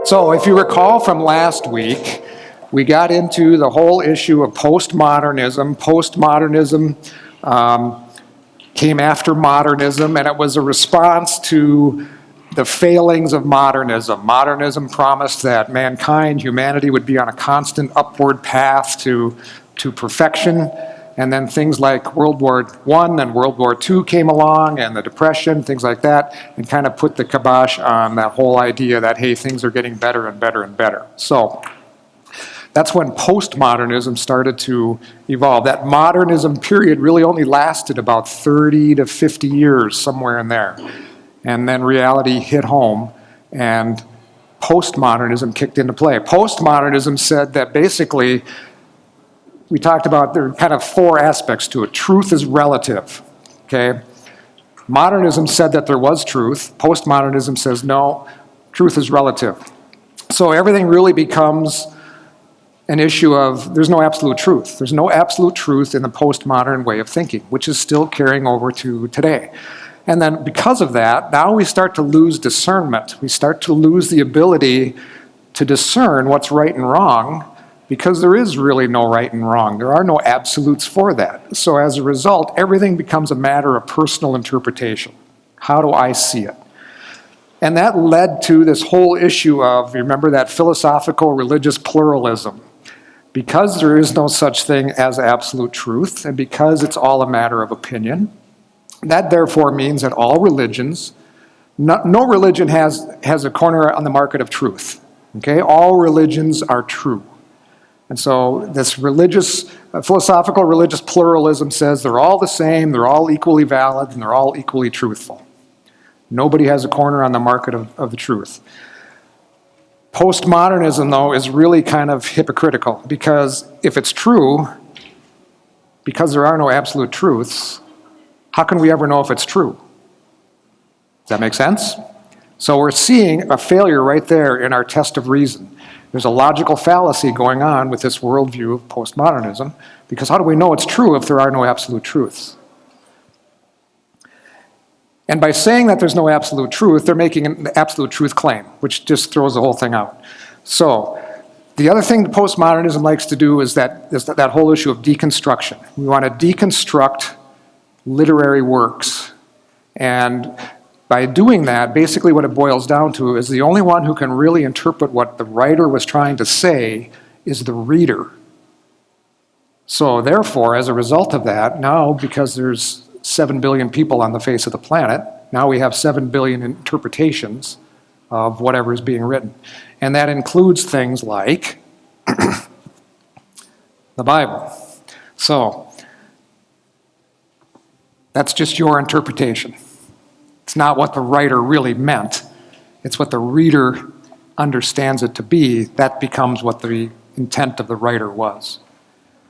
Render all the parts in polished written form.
So if you recall from last week, we got into the whole issue of postmodernism. Postmodernism came after modernism, and it was a response to the failings of modernism. Modernism promised that mankind, humanity, would be on a constant upward path to perfection. And then things like World War I and World War II came along, and the Depression, things like that, and kind of put the kibosh on that whole idea that, hey, things are getting better and better and better. So that's when postmodernism started to evolve. That modernism period really only lasted about 30 to 50 years, somewhere in there. And then reality hit home, and postmodernism kicked into play. Postmodernism said that basically, we talked about there are kind of four aspects to it. Truth is relative, okay? Modernism said that there was truth. Postmodernism says, no, truth is relative. So everything really becomes an issue of there's no absolute truth. There's no absolute truth in the postmodern way of thinking, which is still carrying over to today. And then because of that, now we start to lose discernment. We start to lose the ability to discern what's right and wrong, because there is really no right and wrong. There are no absolutes for that. So as a result, everything becomes a matter of personal interpretation. How do I see it? And that led to this whole issue of, remember that philosophical religious pluralism. Because there is no such thing as absolute truth, and because it's all a matter of opinion, that therefore means that all religions, no religion has a corner on the market of truth. Okay? All religions are true. And so this philosophical religious pluralism says they're all the same, they're all equally valid, and they're all equally truthful. Nobody has a corner on the market of the truth. Postmodernism, though, is really kind of hypocritical, because if it's true, because there are no absolute truths, how can we ever know if it's true? Does that make sense? So we're seeing a failure right there in our test of reason. There's a logical fallacy going on with this worldview of postmodernism, because how do we know it's true if there are no absolute truths? And by saying that there's no absolute truth, they're making an absolute truth claim, which just throws the whole thing out. So the other thing that postmodernism likes to do is that whole issue of deconstruction. We want to deconstruct literary works. And by doing that, basically what it boils down to is the only one who can really interpret what the writer was trying to say is the reader. So therefore, as a result of that, now because there's 7 billion people on the face of the planet, now we have 7 billion interpretations of whatever is being written. And that includes things like the Bible. So that's just your interpretation. It's not what the writer really meant. It's what the reader understands it to be. That becomes what the intent of the writer was.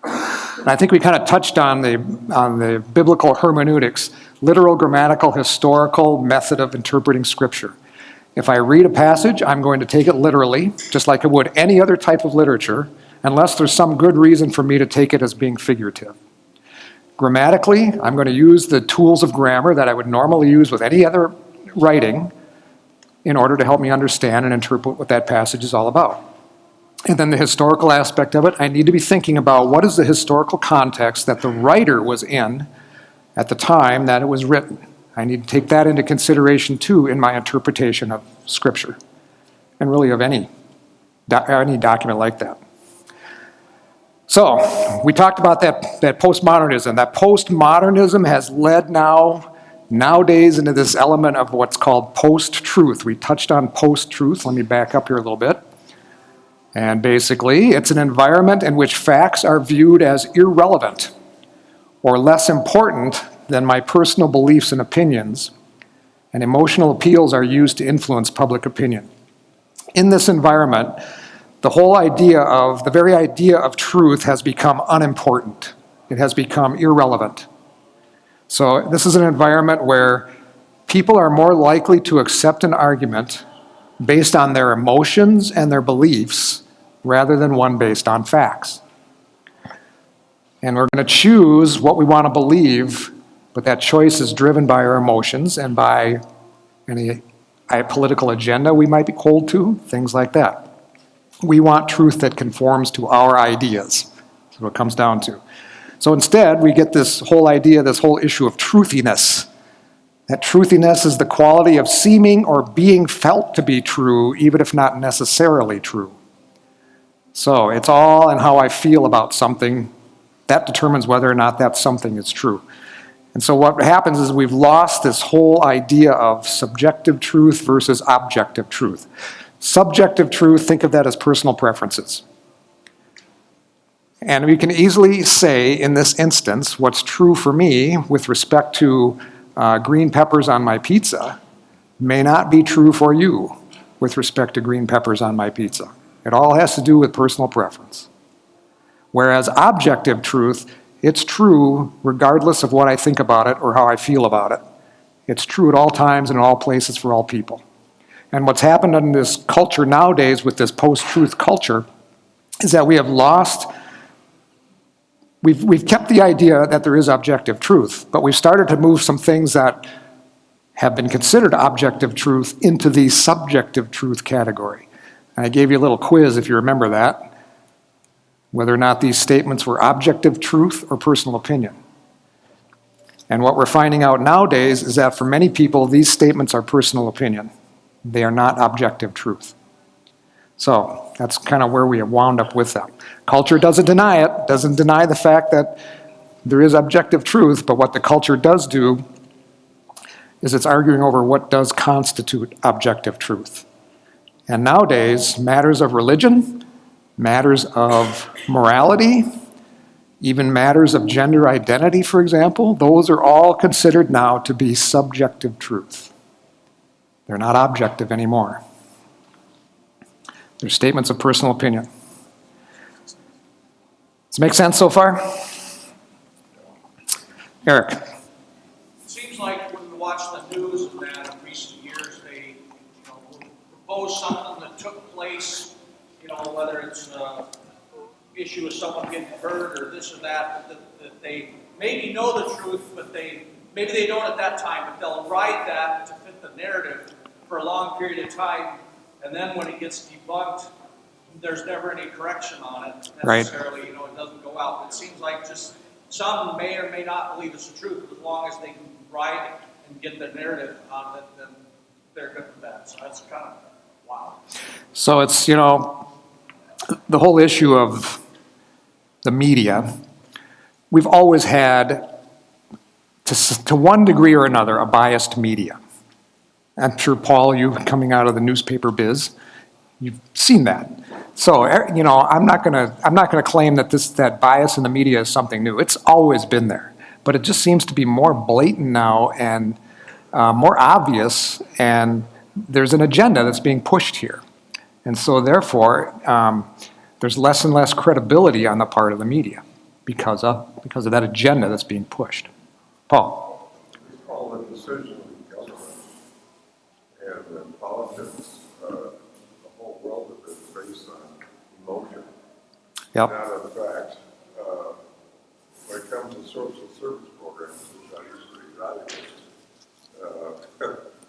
And I think we kind of touched on the biblical hermeneutics, literal, grammatical, historical method of interpreting Scripture. If I read a passage, I'm going to take it literally, just like I would any other type of literature, unless there's some good reason for me to take it as being figurative. Grammatically, I'm going to use the tools of grammar that I would normally use with any other writing in order to help me understand and interpret what that passage is all about. And then the historical aspect of it, I need to be thinking about what is the historical context that the writer was in at the time that it was written. I need to take that into consideration too in my interpretation of Scripture, and really of any document like that. So, we talked about that postmodernism. That postmodernism has led nowadays into this element of what's called post-truth. We touched on post-truth. Let me back up here a little bit. And basically, it's an environment in which facts are viewed as irrelevant or less important than my personal beliefs and opinions, and emotional appeals are used to influence public opinion. In this environment, the very idea of truth has become unimportant. It has become irrelevant. So this is an environment where people are more likely to accept an argument based on their emotions and their beliefs rather than one based on facts. And we're going to choose what we want to believe, but that choice is driven by our emotions and by any a political agenda we might be cold to, things like that. We want truth that conforms to our ideas. That's what it comes down to. So instead, we get this whole idea, this whole issue of truthiness. That truthiness is the quality of seeming or being felt to be true, even if not necessarily true. So it's all in how I feel about something. That determines whether or not that something is true. And so what happens is we've lost this whole idea of subjective truth versus objective truth. Subjective truth, think of that as personal preferences. And we can easily say, in this instance, what's true for me with respect to green peppers on my pizza may not be true for you with respect to green peppers on my pizza. It all has to do with personal preference. Whereas objective truth, it's true regardless of what I think about it or how I feel about it. It's true at all times and in all places for all people. And what's happened in this culture nowadays with this post-truth culture is that we have lost, we've kept the idea that there is objective truth, but we've started to move some things that have been considered objective truth into the subjective truth category. And I gave you a little quiz if you remember that, whether or not these statements were objective truth or personal opinion. And what we're finding out nowadays is that for many people, these statements are personal opinion. They are not objective truth. So that's kind of where we have wound up with them. Culture doesn't deny it, doesn't deny the fact that there is objective truth, but what the culture does do is it's arguing over what does constitute objective truth. And nowadays, matters of religion, matters of morality, even matters of gender identity, for example, those are all considered now to be subjective truth. They're not objective anymore. They're statements of personal opinion. Does it make sense so far? Eric. It seems like when we watch the news and that in recent years, they will propose something that took place, whether it's an issue of someone getting hurt or this or that they maybe know the truth, but maybe they don't at that time, but they'll ride that to fit the narrative for a long period of time, and then when it gets debunked, there's never any correction on it necessarily. Right. It doesn't go out. It seems like just some may or may not believe it's the truth, but as long as they can ride and get the narrative on it, then they're good for that. So that's kind of wow. So it's, the whole issue of the media, we've always had, to one degree or another, a biased media. I'm sure, Paul, you coming out of the newspaper biz, you've seen that. So, I'm not gonna claim that that bias in the media is something new. It's always been there, but it just seems to be more blatant now and more obvious, and there's an agenda that's being pushed here. And so therefore, there's less and less credibility on the part of the media because of that agenda that's being pushed. Paul? We call the decision of government and politics, the whole world of it is based on emotion. Yep. Not on fact. When it comes to social service programs, which I used to be evaluated,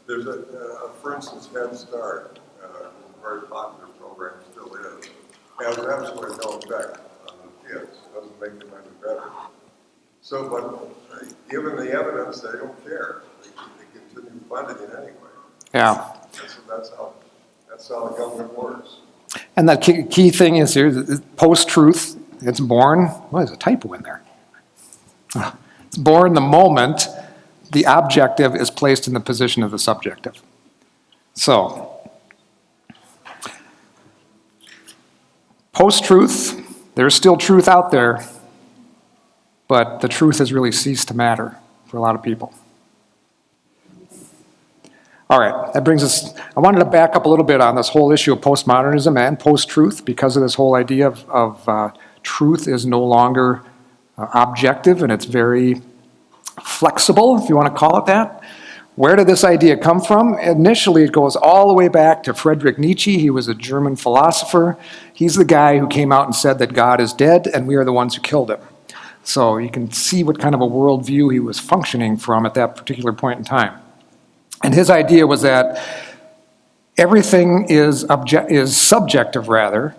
there's for instance, Head Start. Very popular program, still is, has absolutely no effect on the kids. Doesn't make them any better. So, but given the evidence, they don't care. They continue funding it anyway. Yeah. That's how the government works. And the key thing is here, post-truth, it's born, there's a typo in there. It's born the moment the objective is placed in the position of the subjective. So, post-truth, there's still truth out there, but the truth has really ceased to matter for a lot of people. All right, that brings us, I wanted to back up a little bit on this whole issue of postmodernism and post-truth because of this whole idea of truth is no longer objective and it's very flexible, if you want to call it that. Where did this idea come from? Initially, it goes all the way back to Friedrich Nietzsche. He was a German philosopher. He's the guy who came out and said that God is dead and we are the ones who killed him. So you can see what kind of a worldview he was functioning from at that particular point in time. And his idea was that everything is subjective, rather.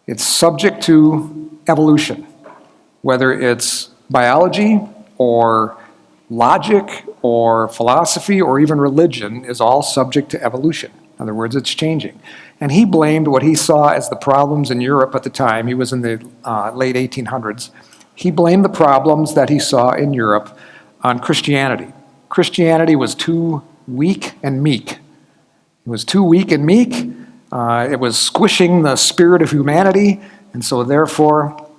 It's subject to evolution, whether it's biology or logic or philosophy or even religion is all subject to evolution. In other words, it's changing. And he blamed what he saw as the problems in Europe at the time. He was in the late 1800s. He blamed the problems that he saw in Europe on Christianity. Christianity was too weak and meek. It was too weak and meek. It was squishing the spirit of humanity. And so therefore,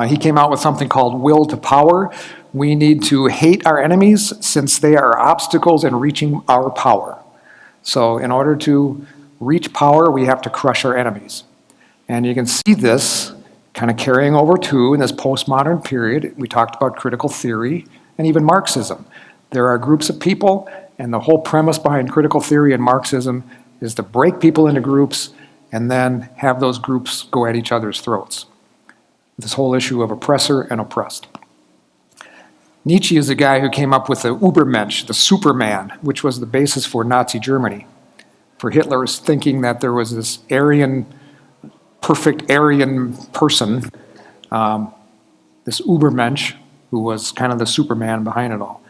he came out with something called will to power. We need to hate our enemies since they are obstacles in reaching our power. So in order to reach power, we have to crush our enemies. And you can see this kind of carrying over too in this postmodern period. We talked about critical theory and even Marxism. There are groups of people, and the whole premise behind critical theory and Marxism is to break people into groups and then have those groups go at each other's throats. This whole issue of oppressor and oppressed. Nietzsche is the guy who came up with the Übermensch, the Superman, which was the basis for Nazi Germany. For Hitler's thinking that there was this perfect Aryan person, this Übermensch, who was kind of the Superman behind it all.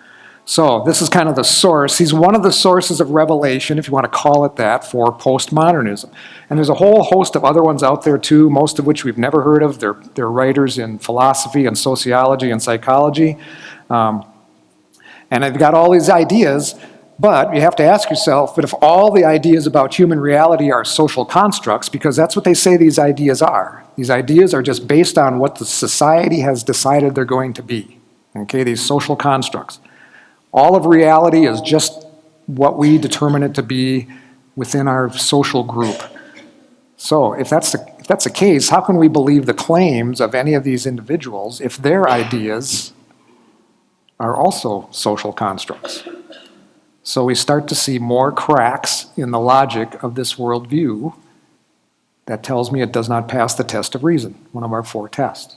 So this is kind of the source. He's one of the sources of revelation, if you want to call it that, for postmodernism. And there's a whole host of other ones out there too, most of which we've never heard of. They're writers in philosophy and sociology and psychology. And they've got all these ideas, but you have to ask yourself, but if all the ideas about human reality are social constructs, because that's what they say these ideas are. These ideas are just based on what the society has decided they're going to be. Okay, these social constructs. All of reality is just what we determine it to be within our social group. So if that's the case, how can we believe the claims of any of these individuals if their ideas are also social constructs? So we start to see more cracks in the logic of this worldview that tells me it does not pass the test of reason, one of our 4 tests.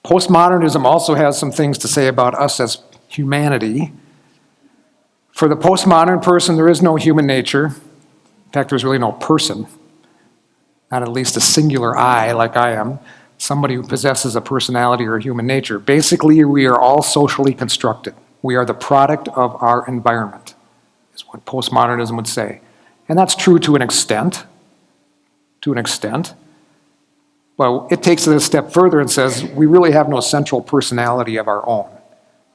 Postmodernism also has some things to say about us as humanity. For the postmodern person, there is no human nature. In fact, there's really no person, not at least a singular I like I am, somebody who possesses a personality or a human nature. Basically, we are all socially constructed. We are the product of our environment, is what postmodernism would say. And that's true to an extent. But it takes it a step further and says we really have no central personality of our own.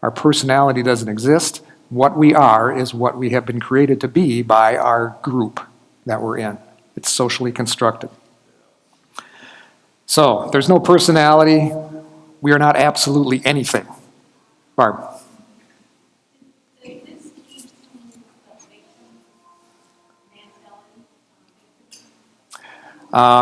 Our personality doesn't exist. What we are is what we have been created to be by our group that we're in. It's socially constructed. So there's no personality. We are not absolutely anything. Barb.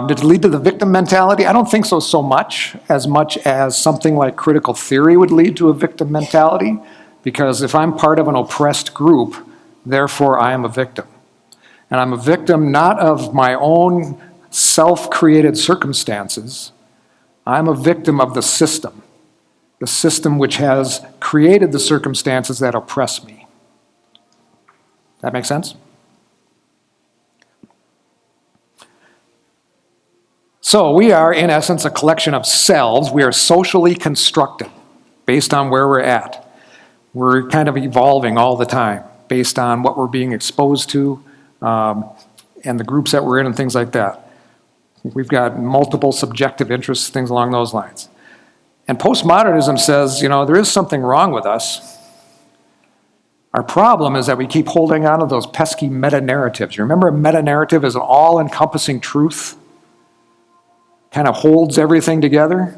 Did it lead to the victim mentality? I don't think so much as something like critical theory would lead to a victim mentality, because if I'm part of an oppressed group, therefore I am a victim. And I'm a victim not of my own self-created circumstances. I'm a victim of the system which has created the circumstances that oppress me. That make sense? So we are, in essence, a collection of selves. We are socially constructed based on where we're at. We're kind of evolving all the time based on what we're being exposed to and the groups that we're in and things like that. We've got multiple subjective interests, things along those lines. And postmodernism says, there is something wrong with us. Our problem is that we keep holding on to those pesky meta-narratives. You remember a meta-narrative is an all-encompassing truth? Kind of holds everything together?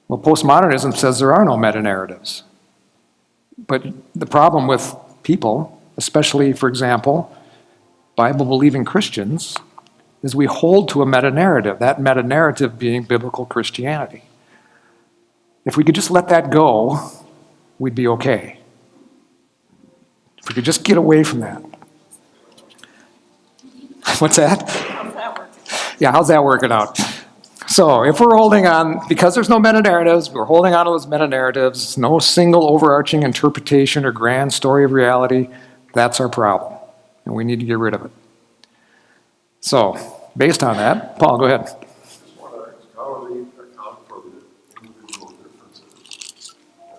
Well, postmodernism says there are no meta-narratives. But the problem with people, especially, for example, Bible-believing Christians, is we hold to a meta-narrative, that meta-narrative being biblical Christianity. If we could just let that go, we'd be okay. If we could just get away from that. What's that? How's that working? Yeah, how's that working out? So if we're holding on, because there's no meta-narratives, we're holding on to those meta-narratives, no single overarching interpretation or grand story of reality, that's our problem. and we need to get rid of it. So, based on that, Paul, go ahead. I just want to ask, how do we account for the individual differences?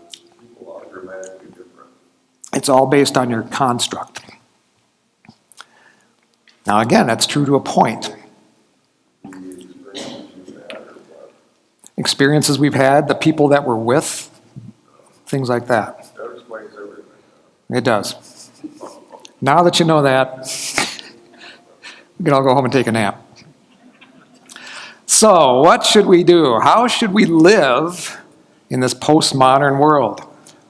As people are dramatically different. It's all based on your construct. Now, again, that's true to a point. The experiences you've had or what? Experiences we've had, the people that we're with, things like that. That explains everything. It does. Now that you know that, we can all go home and take a nap. So, what should we do? How should we live in this postmodern world?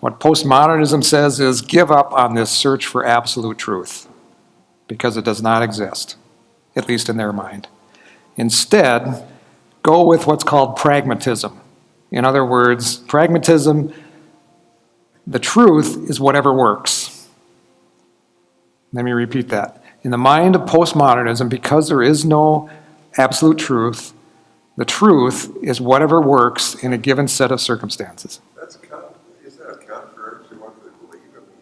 What postmodernism says is give up on this search for absolute truth, because it does not exist, at least in their mind. Instead, go with what's called pragmatism. In other words, pragmatism, the truth is whatever works. Let me repeat that. In the mind of postmodernism, because there is no absolute truth, the truth is whatever works in a given set of circumstances. Isn't that contrary to what they believe? I mean,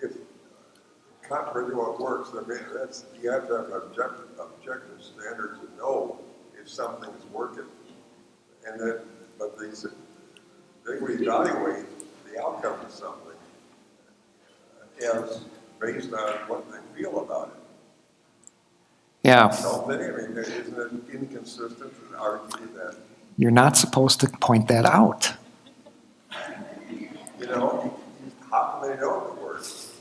if contrary to what works, I mean, you have to have an objective standard to know if something's working. But they would evaluate the outcome of something as based on what they feel about it. Yeah. Don't they? I mean, isn't it inconsistent to argue that, You're not supposed to point that out. how can they know it works?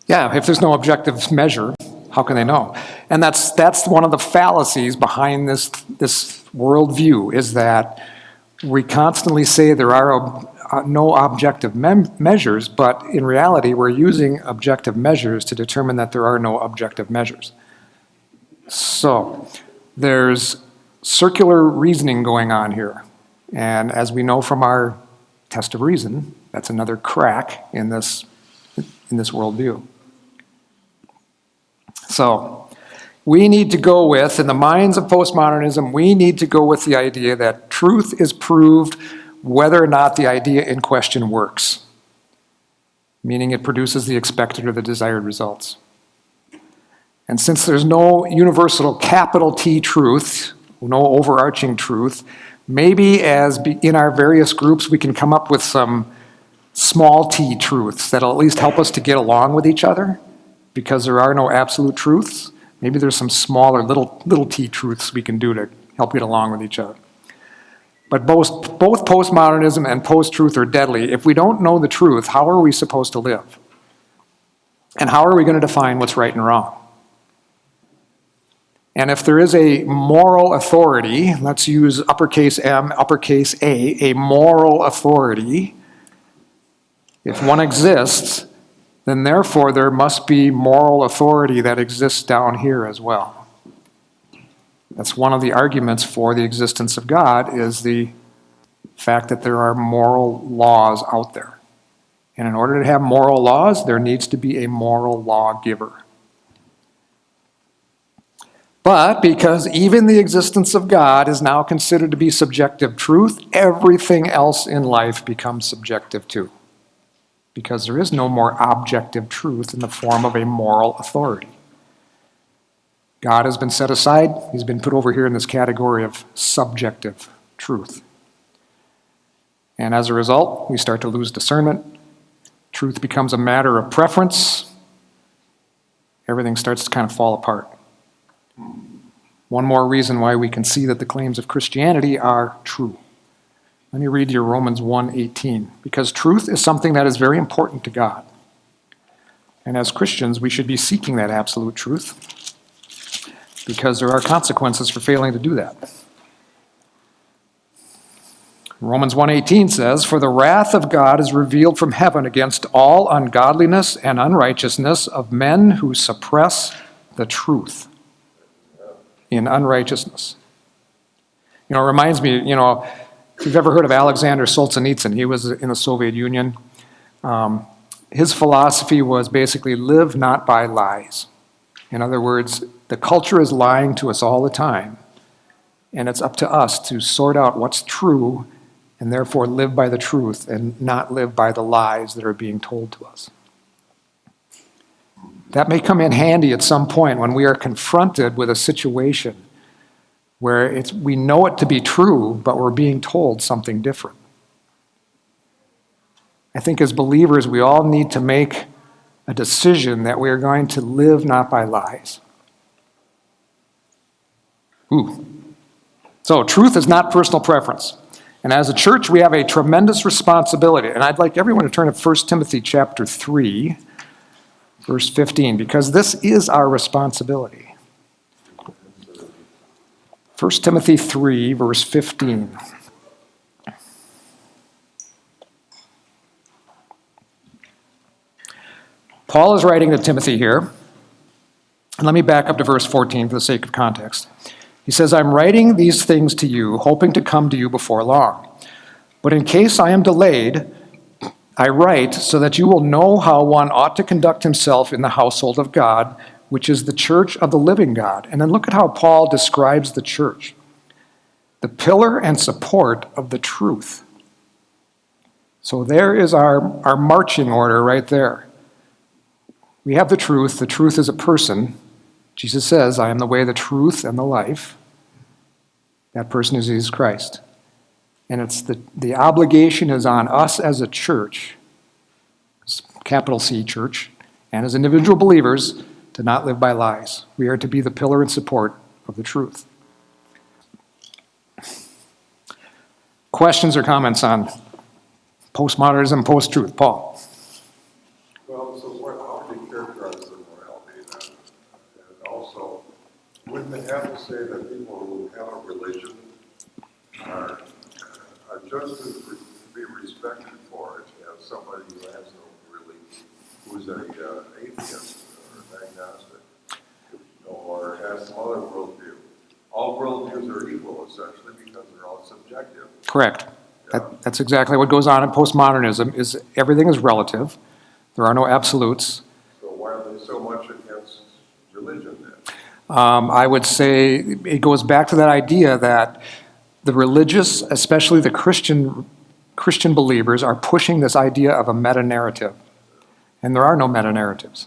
Yeah, if there's no objective measure, how can they know? And that's one of the fallacies behind this worldview, is that we constantly say there are no objective measures, but in reality, we're using objective measures to determine that there are no objective measures. So, there's circular reasoning going on here. And as we know from our test of reason, that's another crack in this worldview. So, we need to go with, in the minds of postmodernism, we need to go with the idea that truth is proved whether or not the idea in question works, meaning it produces the expected or the desired results. And since there's no universal capital T truth, no overarching truth, maybe in our various groups we can come up with some small t truths that'll at least help us to get along with each other, because there are no absolute truths. Maybe there's some smaller little t truths we can do to help get along with each other. But both postmodernism and post-truth are deadly. If we don't know the truth, how are we supposed to live? And how are we going to define what's right and wrong? And if there is a moral authority, let's use uppercase M, uppercase A moral authority, if one exists, then therefore there must be moral authority that exists down here as well. That's one of the arguments for the existence of God, is the fact that there are moral laws out there. And in order to have moral laws, there needs to be a moral lawgiver. But because even the existence of God is now considered to be subjective truth, everything else in life becomes subjective too. Because there is no more objective truth in the form of a moral authority. God has been set aside. He's been put over here in this category of subjective truth. And as a result, we start to lose discernment. Truth becomes a matter of preference. Everything starts to kind of fall apart. One more reason why we can see that the claims of Christianity are true. Let me read you Romans 1:18. Because truth is something that is very important to God. And as Christians, we should be seeking that absolute truth, because there are consequences for failing to do that. Romans 1:18 says, "For the wrath of God is revealed from heaven against all ungodliness and unrighteousness of men who suppress the truth in unrighteousness." It reminds me, if you've ever heard of Alexander Solzhenitsyn, he was in the Soviet Union. His philosophy was basically live not by lies. In other words, the culture is lying to us all the time, and it's up to us to sort out what's true and therefore live by the truth and not live by the lies that are being told to us. That may come in handy at some point when we are confronted with a situation where we know it to be true, but we're being told something different. I think as believers, we all need to make a decision that we are going to live not by lies. So truth is not personal preference. And as a church, we have a tremendous responsibility. And I'd like everyone to turn to 1 Timothy chapter 3, verse 15, because this is our responsibility. 1 Timothy 3, verse 15. Paul is writing to Timothy here. And let me back up to verse 14 for the sake of context. He says, I'm writing these things to you, hoping to come to you before long. But in case I am delayed, I write so that you will know how one ought to conduct himself in the household of God, which is the church of the living God. And then look at how Paul describes the church. The pillar and support of the truth. So there is our marching order right there. We have the truth. The truth is a person. Jesus says, I am the way, the truth, and the life. That person is Jesus Christ. And it's the obligation is on us as a church, capital C church, and as individual believers to not live by lies. We are to be the pillar and support of the truth. Questions or comments on postmodernism, post-truth? Paul? Well, so how would you characterize the morality then? And also, wouldn't they have to say that people who have a religion are just to be respected for it as somebody who has no belief, who's an atheist or an agnostic, or has some other worldview? All worldviews are equal, essentially, because they're all subjective. Correct. Yeah. That's exactly what goes on in postmodernism, is everything is relative. There are no absolutes. So why are they so much against religion then? I would say it goes back to that idea that the religious, especially the Christian believers, are pushing this idea of a meta-narrative. And there are no meta-narratives.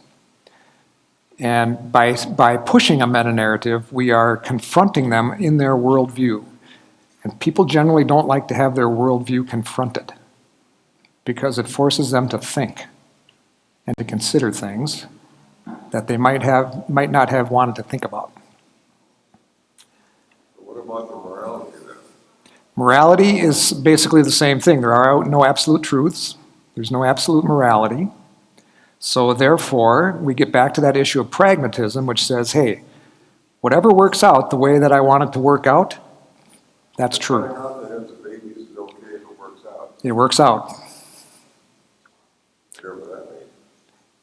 And by pushing a meta-narrative, we are confronting them in their worldview. And people generally don't like to have their worldview confronted because it forces them to think and to consider things that they might not have wanted to think about. What about the morality then? Morality is basically the same thing. There are no absolute truths. There's no absolute morality. So therefore, we get back to that issue of pragmatism, which says, hey, whatever works out the way that I want it to work out, that's true. Finding out that as a baby is okay if it works out. It works out. Sure what that means.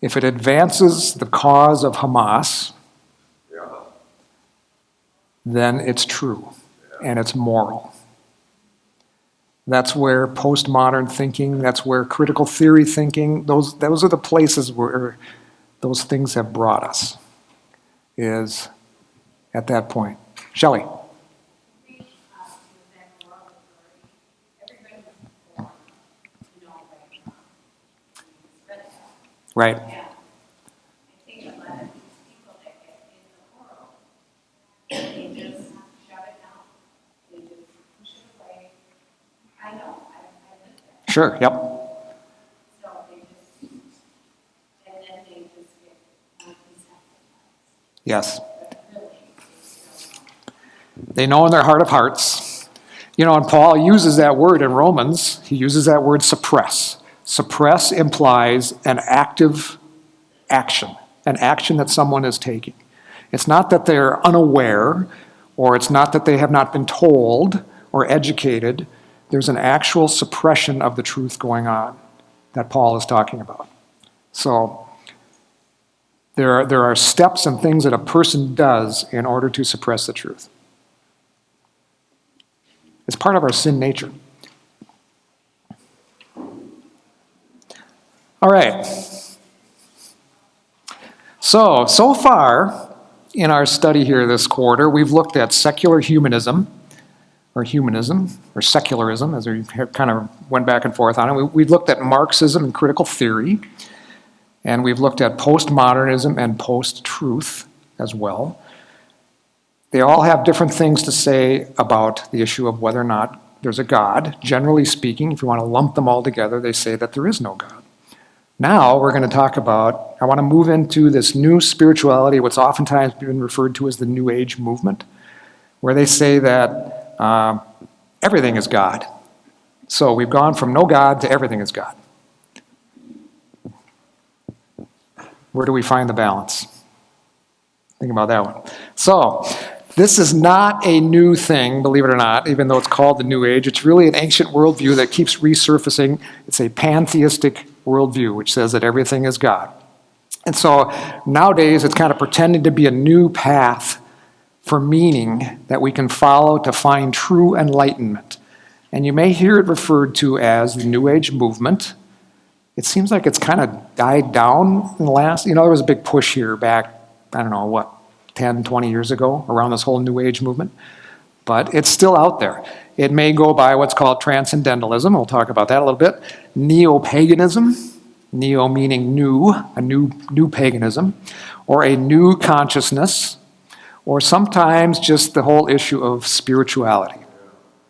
If it advances the cause of Hamas, Yeah. then it's true and it's moral. That's where postmodern thinking, that's where critical theory thinking, those are the places where those things have brought us, is at that point. Shelley? Right. Yeah. I think a lot of these people that get in the world, they just shut it down. They just push it away. I know, I lived there. Sure, yep. So they just, and then they just get desensitized. Yes. But really, they still know. They know in their heart of hearts. You know, and Paul uses that word in Romans. He uses that word suppress. Suppress implies an active action, an action that someone is taking. It's not that they're unaware, or it's not that they have not been told or educated. There's an actual suppression of the truth going on that Paul is talking about. So there are steps and things that a person does in order to suppress the truth. It's part of our sin nature. All right. So far in our study here this quarter, we've looked at secular humanism, or secularism, as we kind of went back and forth on it. We've looked at Marxism and critical theory. And we've looked at postmodernism and post-truth as well. They all have different things to say about the issue of whether or not there's a God. Generally speaking, if you want to lump them all together, they say that there is no God. Now we're going to talk about, I want to move into this new spirituality, what's oftentimes been referred to as the New Age movement, where they say that everything is God. So we've gone from no God to everything is God. Where do we find the balance? Think about that one. So, this is not a new thing, believe it or not, even though it's called the New Age. It's really an ancient worldview that keeps resurfacing. It's a pantheistic worldview, which says that everything is God. And so, nowadays, it's kind of pretending to be a new path for meaning that we can follow to find true enlightenment. And you may hear it referred to as the New Age movement. It seems like it's kind of died down in the last, there was a big push here back, 10, 20 years ago around this whole New Age movement. But it's still out there. It may go by what's called transcendentalism. We'll talk about that a little bit. Neo-paganism, neo meaning new, a new paganism, or a new consciousness, or sometimes just the whole issue of spirituality.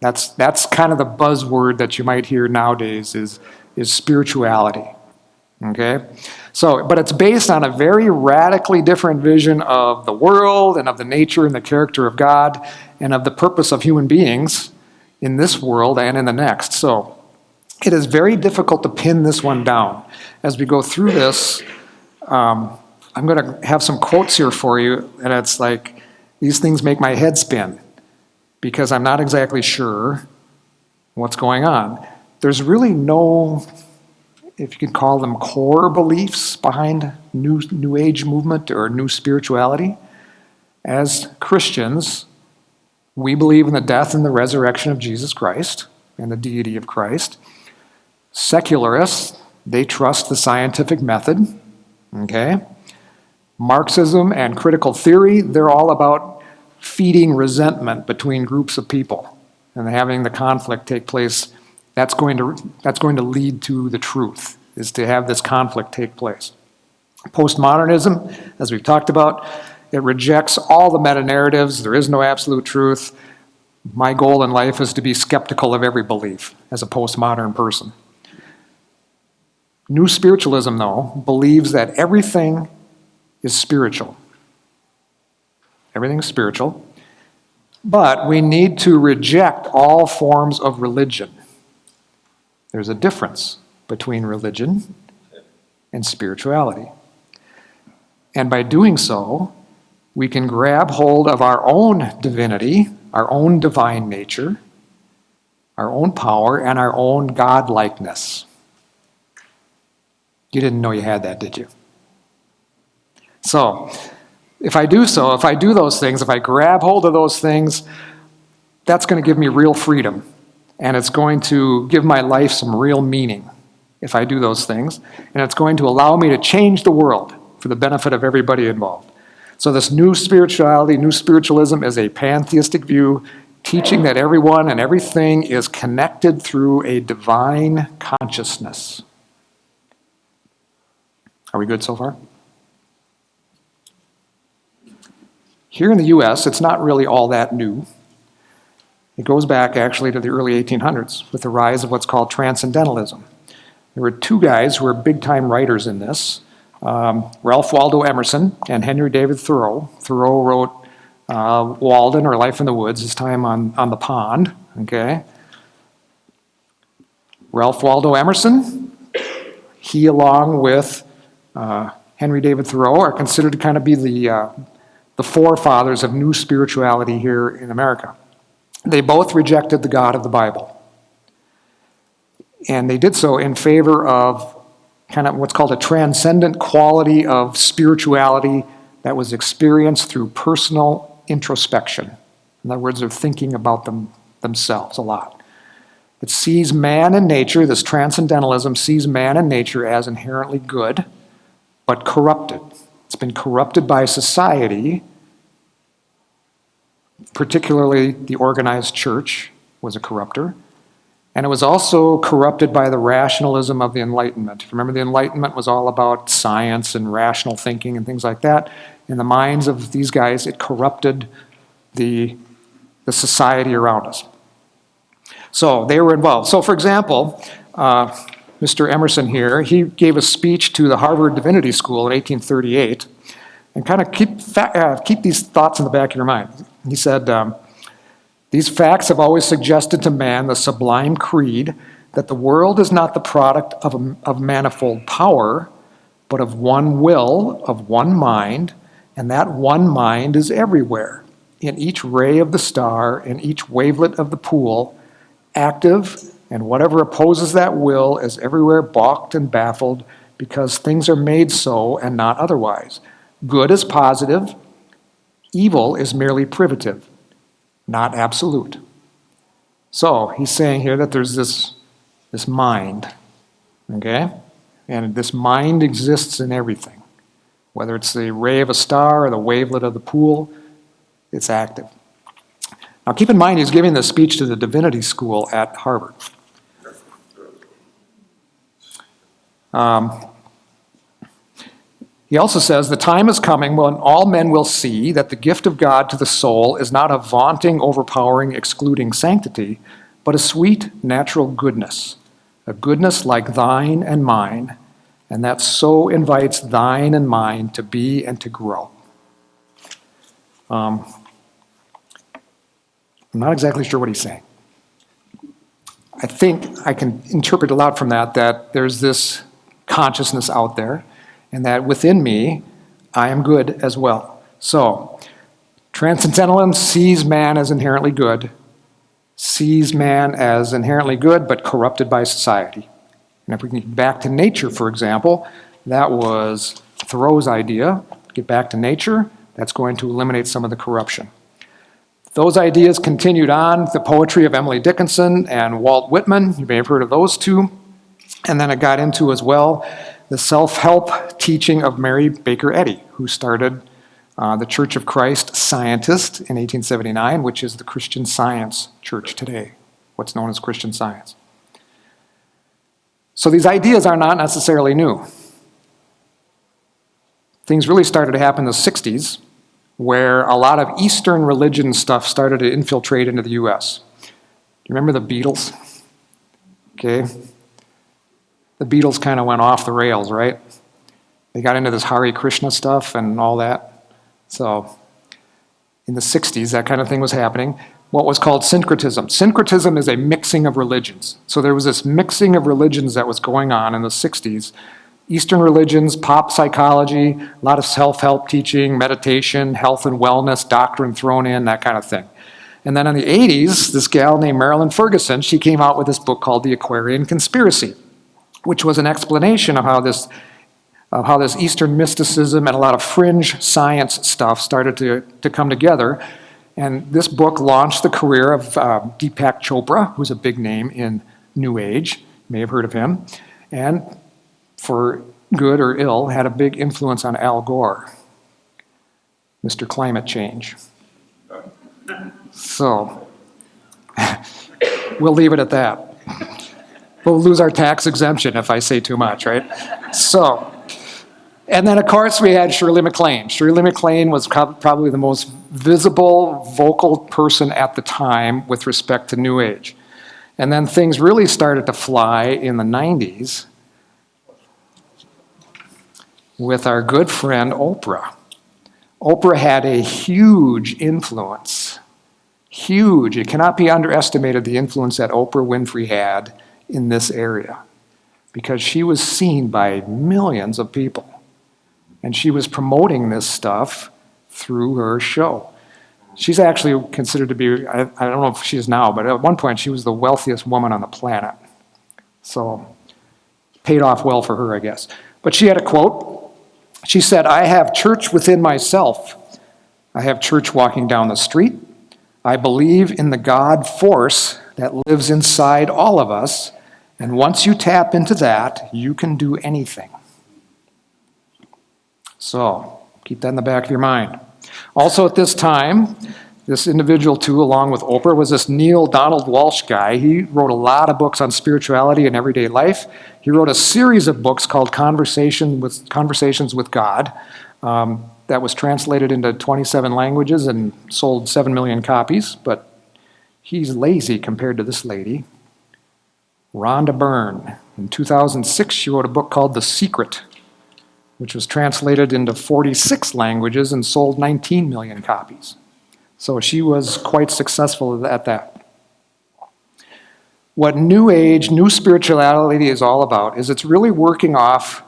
That's kind of the buzzword that you might hear nowadays is spirituality. Okay? So, but it's based on a very radically different vision of the world and of the nature and the character of God and of the purpose of human beings in this world and in the next. So, it is very difficult to pin this one down. As we go through this, I'm going to have some quotes here for you, and it's like, these things make my head spin because I'm not exactly sure what's going on. There's really no, if you could call them core beliefs behind New Age movement or new spirituality. As Christians, we believe in the death and the resurrection of Jesus Christ and the deity of Christ. Secularists, they trust the scientific method. Okay? Marxism and critical theory, they're all about feeding resentment between groups of people and having the conflict take place. That's going to lead to the truth, is to have this conflict take place. Postmodernism, as we've talked about, it rejects all the meta-narratives. There is no absolute truth. My goal in life is to be skeptical of every belief as a postmodern person. New spiritualism, though, believes that everything is spiritual. Everything is spiritual. But we need to reject all forms of religion. There's a difference between religion and spirituality. And by doing so, we can grab hold of our own divinity, our own divine nature, our own power, and our own godlikeness. You didn't know you had that, did you? So, if I do those things, if I grab hold of those things, that's going to give me real freedom. And it's going to give my life some real meaning if I do those things. And it's going to allow me to change the world for the benefit of everybody involved. So this new spirituality, new spiritualism is a pantheistic view teaching that everyone and everything is connected through a divine consciousness. Are we good so far? Here in the U.S., it's not really all that new. It goes back actually to the early 1800s with the rise of what's called transcendentalism. There were two guys who were big-time writers in this, Ralph Waldo Emerson and Henry David Thoreau. Thoreau wrote Walden, or Life in the Woods, his time on the pond. Okay. Ralph Waldo Emerson, he along with Henry David Thoreau are considered to kind of be the forefathers of new spirituality here in America. They both rejected the God of the Bible. And they did so in favor of kind of what's called a transcendent quality of spirituality that was experienced through personal introspection. In other words, they're thinking about themselves a lot. It sees man and nature, this transcendentalism sees man and nature as inherently good, but corrupted. It's been corrupted by society. Particularly the organized church was a corrupter. And it was also corrupted by the rationalism of the Enlightenment. Remember, the Enlightenment was all about science and rational thinking and things like that. In the minds of these guys, it corrupted the society around us. So they were involved. So for example, Mr. Emerson here, he gave a speech to the Harvard Divinity School in 1838, and kind of keep these thoughts in the back of your mind. He said, these facts have always suggested to man the sublime creed that the world is not the product of manifold power, but of one will, of one mind, and that one mind is everywhere, in each ray of the star, in each wavelet of the pool, active, and whatever opposes that will is everywhere balked and baffled, because things are made so and not otherwise. Good is positive, evil is merely privative, not absolute. So he's saying here that there's this mind, okay? And this mind exists in everything. Whether it's the ray of a star or the wavelet of the pool, it's active. Now keep in mind he's giving this speech to the Divinity School at Harvard. He also says, the time is coming when all men will see that the gift of God to the soul is not a vaunting, overpowering, excluding sanctity, but a sweet, natural goodness, a goodness like thine and mine, and that so invites thine and mine to be and to grow. I'm not exactly sure what he's saying. I think I can interpret a lot from that there's this consciousness out there, and that within me, I am good as well. So, Transcendentalism sees man as inherently good, but corrupted by society. And if we can get back to nature, for example, that was Thoreau's idea. Get back to nature, that's going to eliminate some of the corruption. Those ideas continued on, the poetry of Emily Dickinson and Walt Whitman, you may have heard of those two. And then it got into as well the self-help teaching of Mary Baker Eddy, who started the Church of Christ Scientist in 1879, which is the Christian Science church today, what's known as Christian Science. So these ideas are not necessarily new. Things really started to happen in the 60s, where a lot of Eastern religion stuff started to infiltrate into the U.S. Do you remember the Beatles? Okay. The Beatles kind of went off the rails, right? They got into this Hare Krishna stuff and all that. So in the 60s, that kind of thing was happening. What was called syncretism. Syncretism is a mixing of religions. So there was this mixing of religions that was going on in the 60s. Eastern religions, pop psychology, a lot of self-help teaching, meditation, health and wellness, doctrine thrown in, that kind of thing. And then in the 80s, this gal named Marilyn Ferguson, she came out with this book called The Aquarian Conspiracy, which was an explanation of how this Eastern mysticism and a lot of fringe science stuff started to come together. And this book launched the career of Deepak Chopra, who's a big name in New Age. You may have heard of him. And for good or ill, had a big influence on Al Gore, Mr. Climate Change. So, we'll leave it at that. We'll lose our tax exemption if I say too much, right? So, and then of course we had Shirley MacLaine. Shirley MacLaine was probably the most visible, vocal person at the time with respect to New Age. And then things really started to fly in the 90s with our good friend Oprah. Oprah had a huge influence. Huge. It cannot be underestimated the influence that Oprah Winfrey had in this area, because she was seen by millions of people. And she was promoting this stuff through her show. She's actually considered to be, I don't know if she is now, but at one point she was the wealthiest woman on the planet. So, paid off well for her, I guess. But she had a quote. She said, "I have church within myself. I have church walking down the street. I believe in the God force that lives inside all of us, and once you tap into that, you can do anything." So, keep that in the back of your mind. Also at this time, This individual, too, along with Oprah, was this Neil Donald Walsh guy. He wrote a lot of books on spirituality and everyday life. He wrote a series of books called Conversations with God that was translated into 27 languages and sold 7 million copies, but he's lazy compared to this lady. Rhonda Byrne. In 2006, she wrote a book called The Secret, which was translated into 46 languages and sold 19 million copies. So she was quite successful at that. What New Age, New Spirituality is all about is it's really working off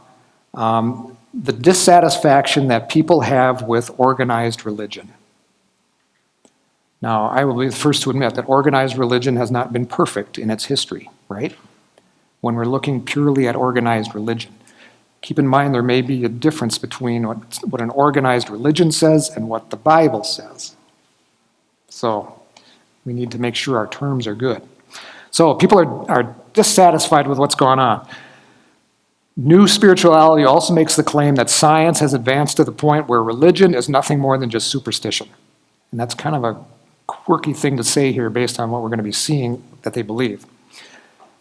the dissatisfaction that people have with organized religion. Now, I will be the first to admit that organized religion has not been perfect in its history, right? When we're looking purely at organized religion. Keep in mind there may be a difference between what an organized religion says and what the Bible says. So we need to make sure our terms are good. So people are dissatisfied with what's going on. New spirituality also makes the claim that science has advanced to the point where religion is nothing more than just superstition. And that's kind of a quirky thing to say here based on what we're going to be seeing that they believe.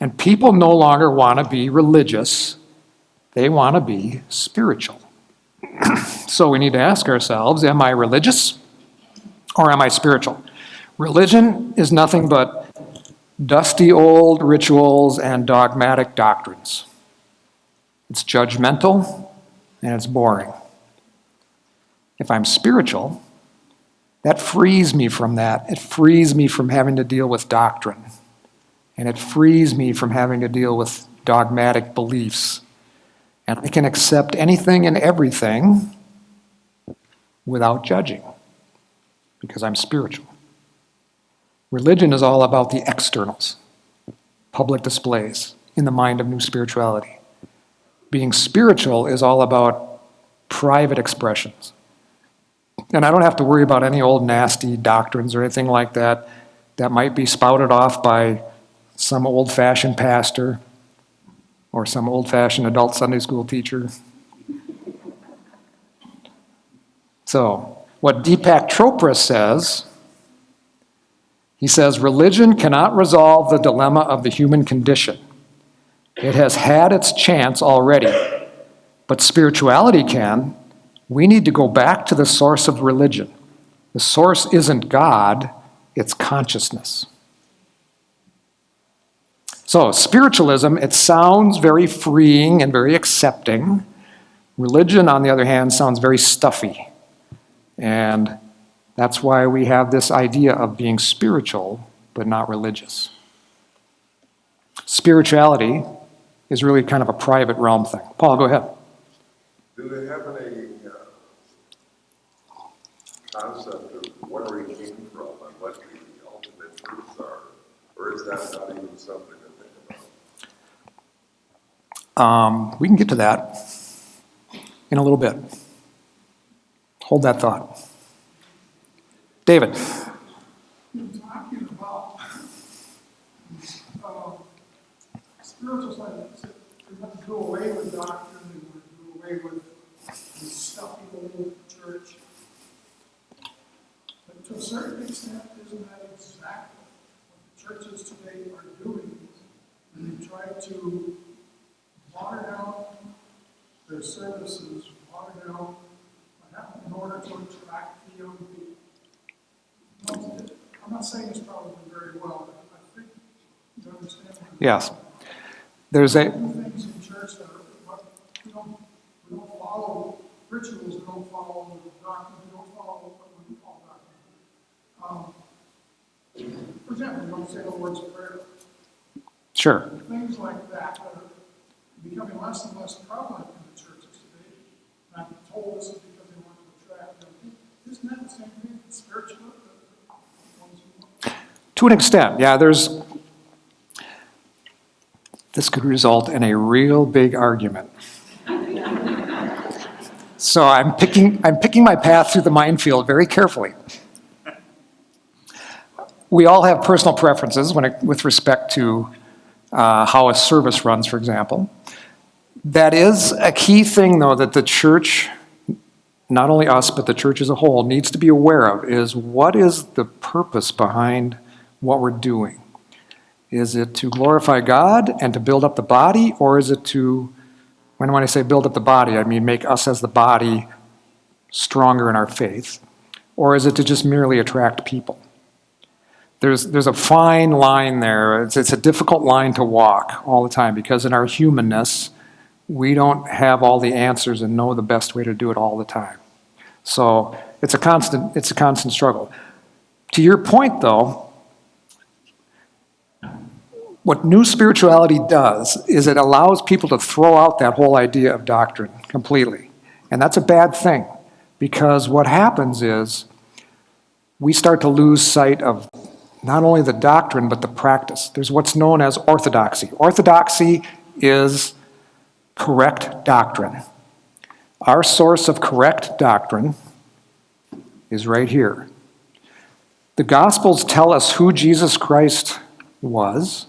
And people no longer want to be religious. They want to be spiritual. So we need to ask ourselves, am I religious or am I spiritual? Religion is nothing but dusty old rituals and dogmatic doctrines. It's judgmental and it's boring. If I'm spiritual, that frees me from that. It frees me from having to deal with doctrine. And it frees me from having to deal with dogmatic beliefs. And I can accept anything and everything without judging, because I'm spiritual. Religion is all about the externals, public displays in the mind of new spirituality. Being spiritual is all about private expressions. And I don't have to worry about any old nasty doctrines or anything like that that might be spouted off by some old-fashioned pastor or some old-fashioned adult Sunday school teacher. So, what Deepak Chopra says, he says, religion cannot resolve the dilemma of the human condition. It has had its chance already, but spirituality can. We need to go back to the source of religion. The source isn't God, it's consciousness. So, spiritualism, it sounds very freeing and very accepting. Religion, on the other hand, sounds very stuffy. And that's why we have this idea of being spiritual, but not religious. Spirituality is really kind of a private realm thing. Paul, go ahead. Do they have any concept of where we came from and what the ultimate truths are? Or is that not even something to think about? We can get to that in a little bit. Hold that thought. David. You're talking about spiritual side. They want to do away with doctrine. They want to do away with the stuffy old church. But to a certain extent, isn't that exactly what the churches today are doing? And they try to water down their services, water down in order to attract the young people. I'm not saying this probably very well, but I think you understand. Yes. There's a Things in church that are, we don't follow rituals, we don't follow doctrine, we don't follow what we call doctrine. For example, we don't say the Lord's Prayer. sure. Things like that are becoming less and less prevalent in the churches today. And I'm told this is because they want to attract young people. Isn't that the same thing with spiritual? To an extent, yeah, this could result in a real big argument. So I'm picking my path through the minefield very carefully. We all have personal preferences with respect to how a service runs, for example. That is a key thing, though, that the church not only us, but the church as a whole, needs to be aware of is what is the purpose behind what we're doing? Is it to glorify God and to build up the body, or is it to, when I say build up the body, I mean make us as the body stronger in our faith, or is it to just merely attract people? There's a fine line there. It's a difficult line to walk all the time because in our humanness, we don't have all the answers and know the best way to do it all the time. So it's a constant struggle. To your point, though, what new spirituality does is it allows people to throw out that whole idea of doctrine completely. And that's a bad thing because what happens is we start to lose sight of not only the doctrine, but the practice. There's what's known as orthodoxy. Orthodoxy is correct doctrine. Our source of correct doctrine is right here. The Gospels tell us who Jesus Christ was.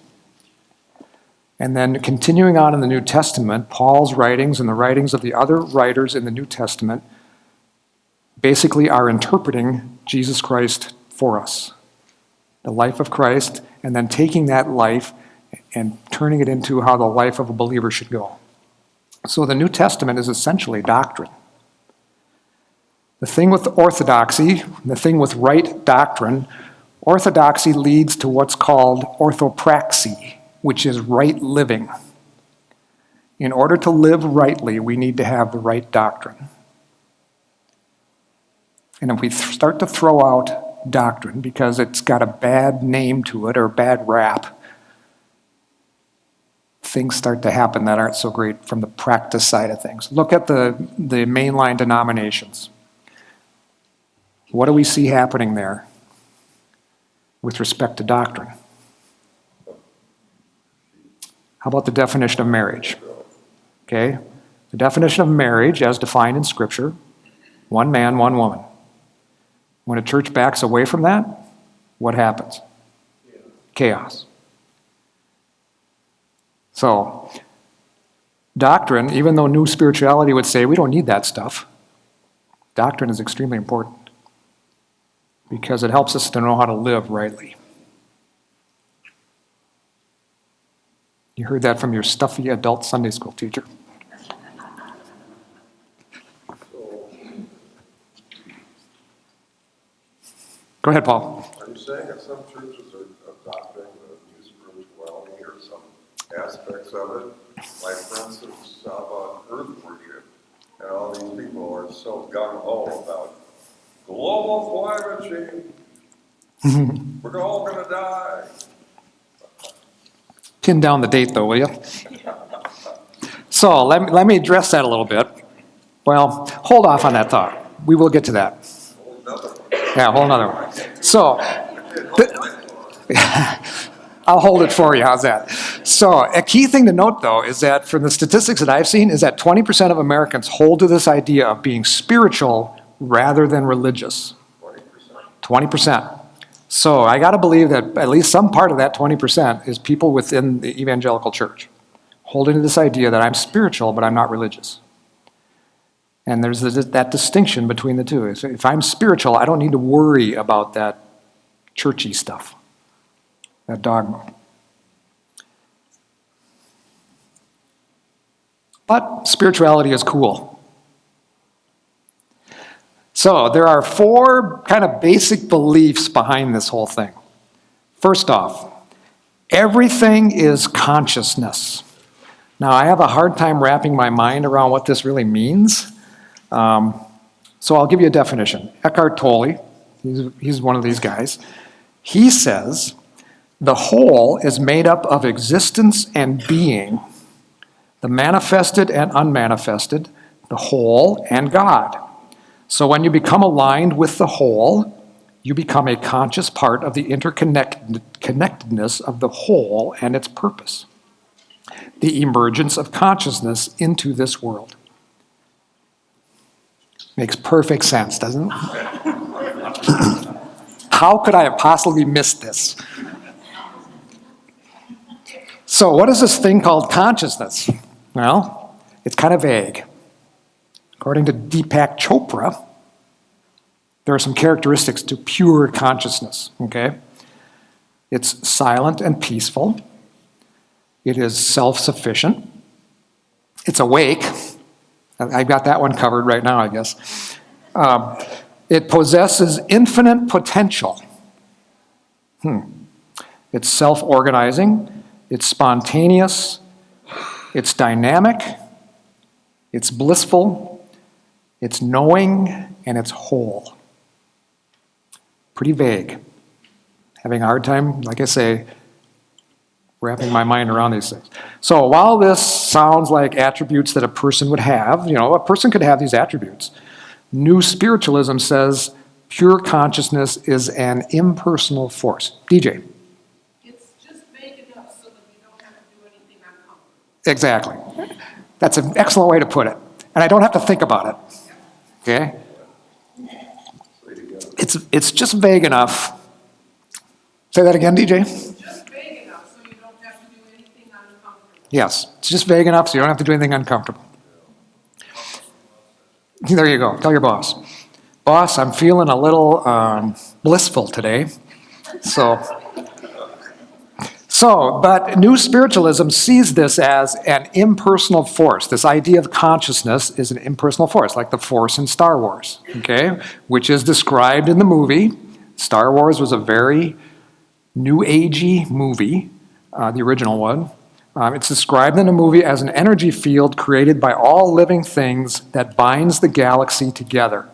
And then continuing on in the New Testament, Paul's writings and the writings of the other writers in the New Testament basically are interpreting Jesus Christ for us. The life of Christ, and then taking that life and turning it into how the life of a believer should go. So the New Testament is essentially doctrine. The thing with orthodoxy, the thing with right doctrine, orthodoxy leads to what's called orthopraxy, which is right living. In order to live rightly, we need to have the right doctrine. And if we start to throw out doctrine because it's got a bad name to it or a bad rap, things start to happen that aren't so great from the practice side of things. Look at the mainline denominations. What do we see happening there with respect to doctrine? How about the definition of marriage? Okay, the definition of marriage as defined in Scripture, one man, one woman. When a church backs away from that, what happens? Chaos. So, doctrine, even though new spirituality would say we don't need that stuff, doctrine is extremely important because it helps us to know how to live rightly. You heard that from your stuffy adult Sunday school teacher. Go ahead, Paul. Are you saying that some churches are adopting the new spirituality or some aspects of it? Like, for instance, how about earth worship? And all these people are so gung-ho about global climate change. We're all going to die. Pin down the date, though, will you? So let me address that a little bit. Well, hold off on that thought. We will get to that. Yeah, a whole nother one. So, I'll hold it for you. How's that? So, a key thing to note, though, is that from the statistics that I've seen, is that 20% of Americans hold to this idea of being spiritual rather than religious. 20%. So, I got to believe that at least some part of that 20% is people within the evangelical church holding to this idea that I'm spiritual, but I'm not religious. And there's that distinction between the two. If I'm spiritual, I don't need to worry about that churchy stuff, that dogma. But spirituality is cool. So there are 4 kind of basic beliefs behind this whole thing. First off, everything is consciousness. Now, I have a hard time wrapping my mind around what this really means. So I'll give you a definition. Eckhart Tolle, he's one of these guys. He says, the whole is made up of existence and being, the manifested and unmanifested, the whole and God. So when you become aligned with the whole, you become a conscious part of the interconnectedness of the whole and its purpose, the emergence of consciousness into this world. Makes perfect sense, doesn't it? How could I have possibly missed this? So what is this thing called consciousness? Well, it's kind of vague. According to Deepak Chopra, there are some characteristics to pure consciousness, okay? It's silent and peaceful. It is self-sufficient. It's awake. I've got that one covered right now, I guess. It possesses infinite potential. It's self-organizing. It's spontaneous. It's dynamic. It's blissful. It's knowing, and it's whole. Pretty vague. Having a hard time, like I say, wrapping my mind around these things. So while this sounds like attributes that a person would have, a person could have these attributes. New spiritualism says pure consciousness is an impersonal force. DJ. It's just vague enough so that we don't have to do anything uncomfortable. Exactly. That's an excellent way to put it. And I don't have to think about it. Okay? It's just vague enough. Say that again, DJ? It's just vague enough so you don't have to do anything uncomfortable. Yes, it's just vague enough so you don't have to do anything uncomfortable. There you go. Tell your boss. Boss, I'm feeling a little blissful today. But New Spiritualism sees this as an impersonal force. This idea of consciousness is an impersonal force, like the Force in Star Wars, okay? Which is described in the movie. Star Wars was a very New Agey movie, the original one. It's described in the movie as an energy field created by all living things that binds the galaxy together.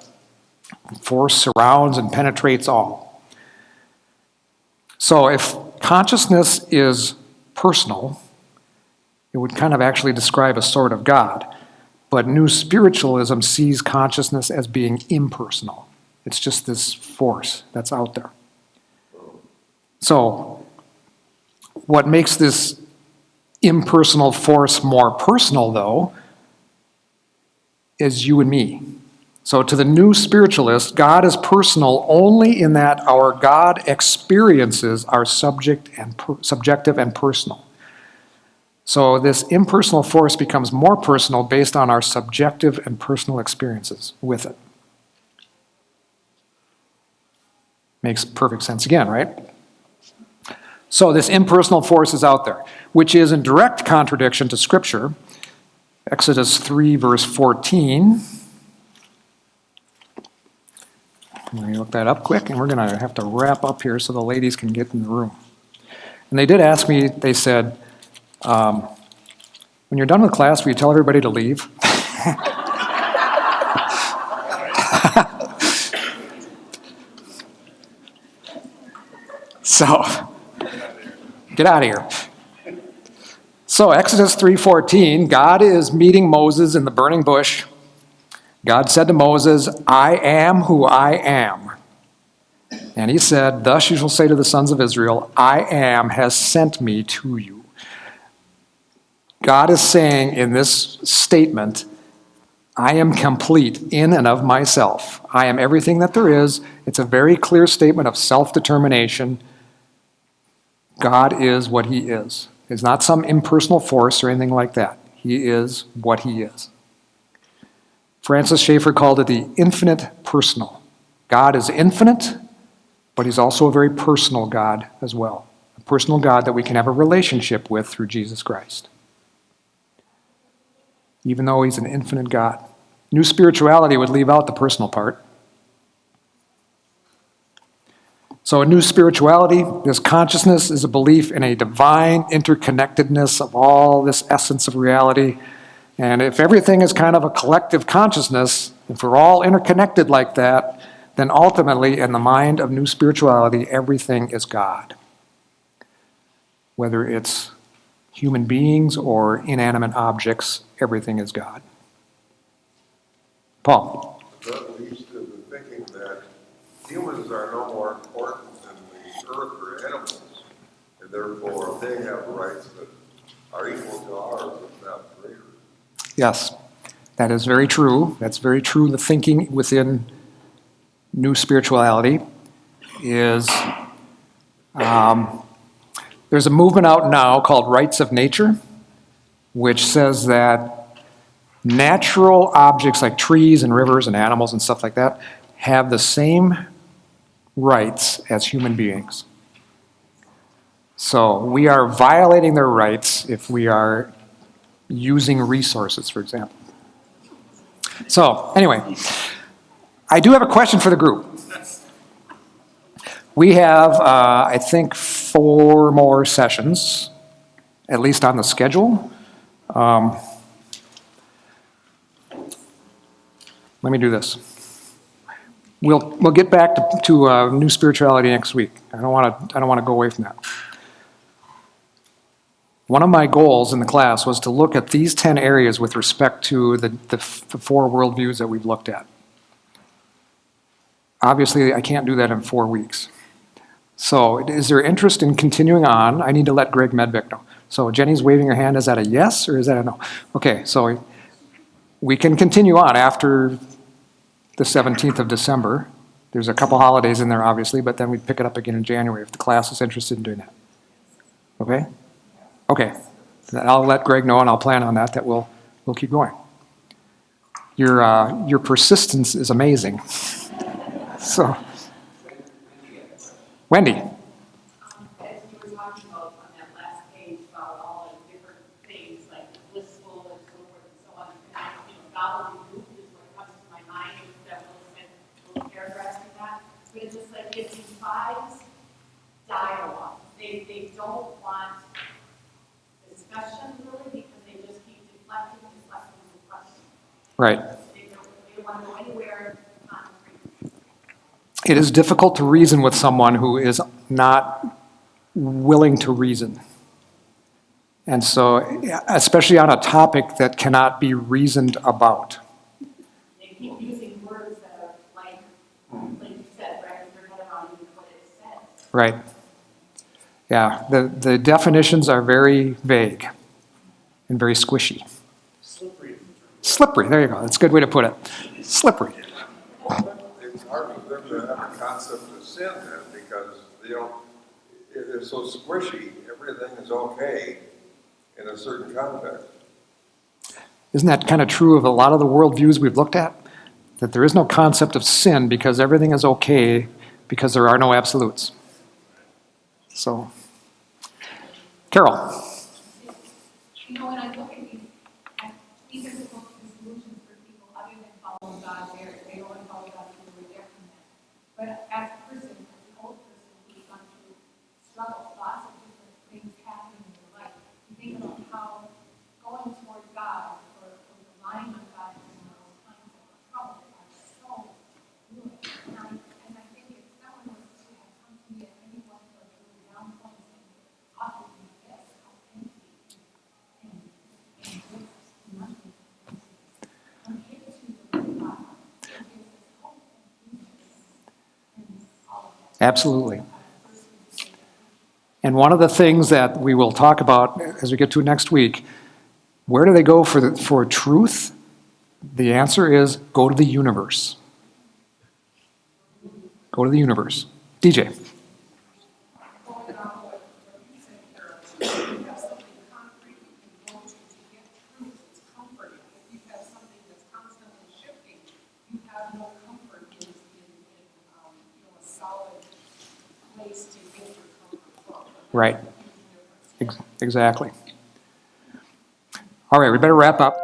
Force surrounds and penetrates all. So if consciousness is personal, it would kind of actually describe a sort of God. But New Spiritualism sees consciousness as being impersonal. It's just this force that's out there. So, what makes this impersonal force more personal, though, is you and me. So, to the New Spiritualist, God is personal only in that our God experiences are subjective and personal. So, this impersonal force becomes more personal based on our subjective and personal experiences with it. Makes perfect sense again, right? So this impersonal force is out there, which is in direct contradiction to Scripture. Exodus 3, verse 14. Let me look that up quick, and we're going to have to wrap up here so the ladies can get in the room. And they did ask me, they said, when you're done with class, will you tell everybody to leave? So, get out of here. So, Exodus 3:14, God is meeting Moses in the burning bush. God said to Moses, I am who I am. And he said, thus you shall say to the sons of Israel, I am has sent me to you. God is saying in this statement, I am complete in and of myself. I am everything that there is. It's a very clear statement of self-determination. God is what he is. It's not some impersonal force or anything like that. He is what he is. Francis Schaeffer called it the infinite personal. God is infinite, but he's also a very personal God as well. A personal God that we can have a relationship with through Jesus Christ. Even though he's an infinite God. New spirituality would leave out the personal part. So in New Spirituality, this consciousness is a belief in a divine interconnectedness of all this essence of reality. And if everything is kind of a collective consciousness, if we're all interconnected like that, then ultimately in the mind of New Spirituality, everything is God. Whether it's human beings or inanimate objects, everything is God. Paul. That leads to the thinking that humans are no more important than the earth or animals, and therefore they have rights that are equal to ours, if not greater. Yes, that is very true. That's very true. The thinking within New Spirituality is, there's a movement out now called Rights of Nature, which says that natural objects like trees and rivers and animals and stuff like that have the same rights as human beings. So we are violating their rights if we are using resources, for example. So anyway, I do have a question for the group. We have, I think, 4 more sessions, at least on the schedule. Let me do this. We'll get back to new spirituality next week. I don't want to go away from that. One of my goals in the class was to look at these 10 areas with respect to the 4 worldviews that we've looked at. Obviously, I can't do that in 4 weeks. So is there interest in continuing on? I need to let Greg Medvick know. So Jenny's waving her hand. Is that a yes or is that a no? Okay, so we can continue on after the 17th of December. There's a couple holidays in there, obviously, but then we'd pick it up again in January if the class is interested in doing that. Okay? Okay. I'll let Greg know, and I'll plan on that we'll keep going. Your persistence is amazing. So, Wendy. As you were talking about on that last page about all the different things like blissful and so forth and so on, and gobbledygook is what comes to my mind with that little paragraph in that. But it's just like it defies dialogue. They don't want discussion really because they just keep deflecting. Right. They don't want to go anywhere concrete. It is difficult to reason with someone who is not willing to reason. And so, especially on a topic that cannot be reasoned about. They keep using words that are like you said, wrapping their head around even what it says. Right. Yeah, the definitions are very vague and very squishy. Slippery, there you go. That's a good way to put it. Slippery. It's hard for them to have a concept of sin then, because it's so squishy, everything is okay in a certain context. Isn't that kind of true of a lot of the worldviews we've looked at? That there is no concept of sin because everything is okay because there are no absolutes. So, Carol. When I look at these are supposed to be solutions for people other than following God there. They don't want to follow God because they're there from that. But as a person, as an old person who's gone through struggles, lots of different things happening in your life, you think about how going toward God or relying on God in those times of trouble are so good. And I think if someone was to have come to me at any one of those really down points and offered me this, how empty and just nothing compared to the living God, it gives us hope and peace and all of that. Absolutely. And one of the things that we will talk about as we get to it next week, where do they go for truth? The answer is go to the universe. Go to the universe. DJ. Going on what you said, Carol, if you have something concrete you can go to get truth, it's comforting. If you have something that's constantly shifting, you have no comfort in a solid place to get your comfort from. Right. Exactly. All right, we better wrap up.